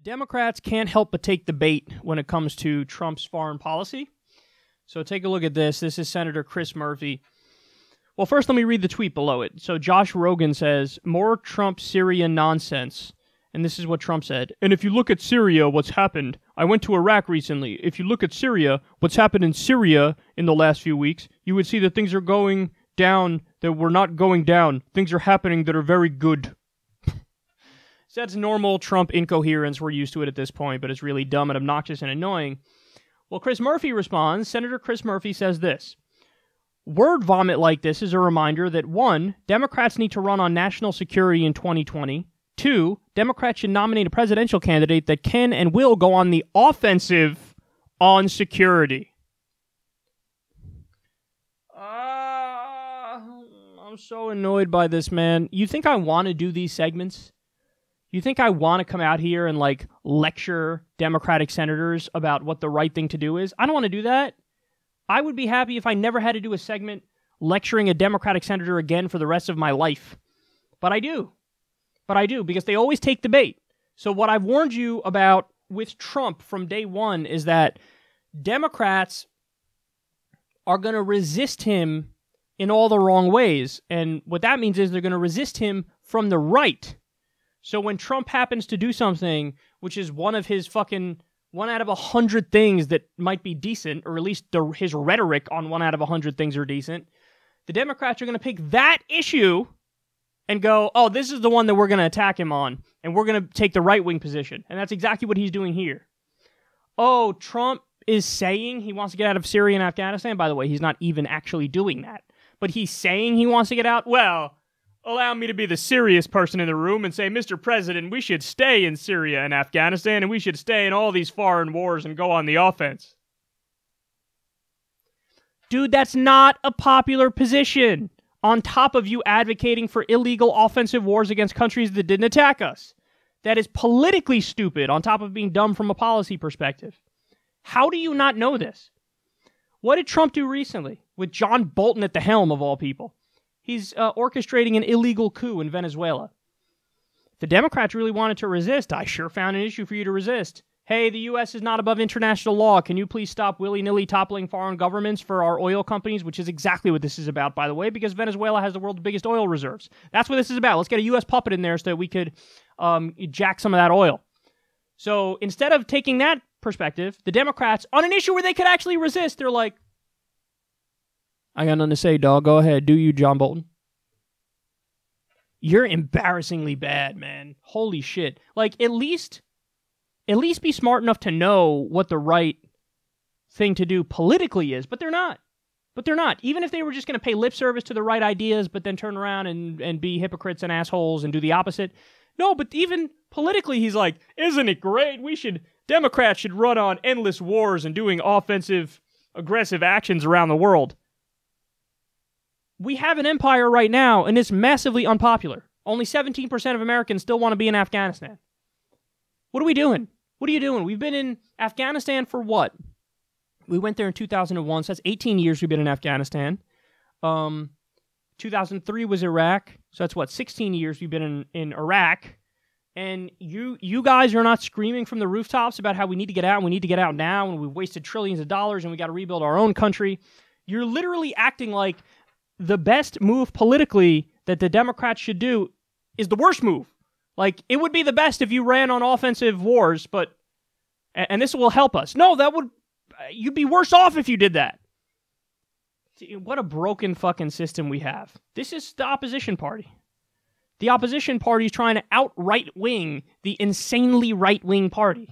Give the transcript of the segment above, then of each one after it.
Democrats can't help but take the bait when it comes to Trump's foreign policy. So take a look at this. This is Senator Chris Murphy. Well, first let me read the tweet below it. So Josh Rogan says, more Trump Syria nonsense. And this is what Trump said. And if you look at Syria, what's happened? I went to Iraq recently. If you look at Syria, what's happened in Syria in the last few weeks, you would see that things are going down that were not going down. Things are happening that are very good. So that's normal Trump incoherence. We're used to it at this point, but it's really dumb and obnoxious and annoying. Well, Chris Murphy responds. Senator Chris Murphy says this. Word vomit like this is a reminder that 1, Democrats need to run on national security in 2020. 2, Democrats should nominate a presidential candidate that can and will go on the offensive on security. I'm so annoyed by this, man. You think I want to do these segments? You think I want to come out here and, like, lecture Democratic senators about what the right thing to do is? I don't want to do that. I would be happy if I never had to do a segment lecturing a Democratic senator again for the rest of my life. But I do. Because they always take the bait. So what I've warned you about with Trump from day one is that Democrats are going to resist him in all the wrong ways. And what that means is they're going to resist him from the right. So when Trump happens to do something, which is one of his fucking 1 out of 100 things that might be decent, or at least his rhetoric on 1 out of 100 things are decent, the Democrats are going to pick that issue and go, oh, this is the one that we're going to attack him on, and we're going to take the right-wing position. And that's exactly what he's doing here. Oh, Trump is saying he wants to get out of Syria and Afghanistan. By the way, he's not even actually doing that. But he's saying he wants to get out? Well, allow me to be the serious person in the room and say, Mr. President, we should stay in Syria and Afghanistan, and we should stay in all these foreign wars and go on the offense. Dude, that's not a popular position. On top of you advocating for illegal offensive wars against countries that didn't attack us. That is politically stupid, on top of being dumb from a policy perspective. How do you not know this? What did Trump do recently, with John Bolton at the helm of all people? He's orchestrating an illegal coup in Venezuela. If the Democrats really wanted to resist, I sure found an issue for you to resist. Hey, the U.S. is not above international law. Can you please stop willy-nilly toppling foreign governments for our oil companies? Which is exactly what this is about, by the way, because Venezuela has the world's biggest oil reserves. That's what this is about. Let's get a U.S. puppet in there so that we could jack some of that oil. So instead of taking that perspective, the Democrats, on an issue where they could actually resist, they're like, I got nothing to say, dog. Go ahead. Do you, John Bolton? You're embarrassingly bad, man. Holy shit. Like, at least be smart enough to know what the right thing to do politically is, but they're not. Even if they were just going to pay lip service to the right ideas, but then turn around and be hypocrites and assholes and do the opposite. No, but even politically, he's like, isn't it great? Democrats should run on endless wars and doing offensive, aggressive actions around the world. We have an empire right now, and it's massively unpopular. Only 17% of Americans still want to be in Afghanistan. What are we doing? What are you doing? We've been in Afghanistan for what? We went there in 2001, so that's 18 years we've been in Afghanistan. 2003 was Iraq, so that's what, 16 years we've been in Iraq. And you guys are not screaming from the rooftops about how we need to get out, and we need to get out now, and we've wasted trillions of dollars, and we got to rebuild our own country. You're literally acting like the best move politically that the Democrats should do is the worst move. Like, it would be the best if you ran on offensive wars, and this will help us. No, you'd be worse off if you did that. What a broken fucking system we have. This is the opposition party. The opposition party is trying to out-right-wing the insanely right-wing party.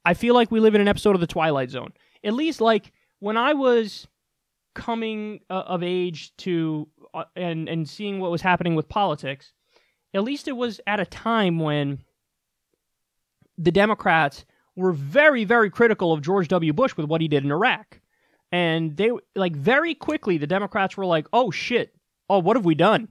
I feel like we live in an episode of The Twilight Zone. At least, like, when I was coming of age to and seeing what was happening with politics, at least it was at a time when the Democrats were very, very critical of George W. Bush with what he did in Iraq. And they, like, very quickly, the Democrats were like, oh, shit. Oh, what have we done?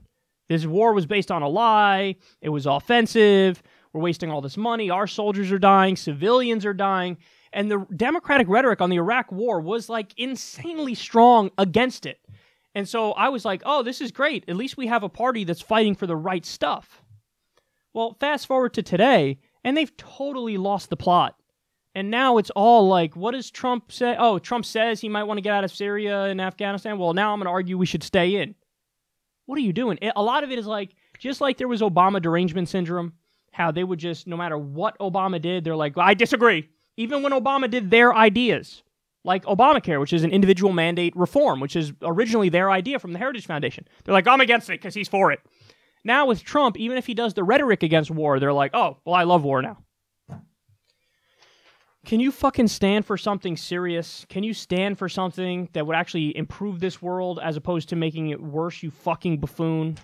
This war was based on a lie. It was offensive. We're wasting all this money. Our soldiers are dying. Civilians are dying. And the Democratic rhetoric on the Iraq war was, like, insanely strong against it. And so I was like, oh, this is great. At least we have a party that's fighting for the right stuff. Well, fast forward to today, and they've totally lost the plot. And now it's all like, what does Trump say? Oh, Trump says he might want to get out of Syria and Afghanistan. Well, now I'm going to argue we should stay in. What are you doing? A lot of it is like, just like there was Obama derangement syndrome, how they would just, no matter what Obama did, they're like, well, I disagree. Even when Obama did their ideas, like Obamacare, which is an individual mandate reform, which is originally their idea from the Heritage Foundation. They're like, I'm against it because he's for it. Now with Trump, even if he does the rhetoric against war, they're like, oh, well, I love war now. Can you fucking stand for something serious? Can you stand for something that would actually improve this world as opposed to making it worse, you fucking buffoon?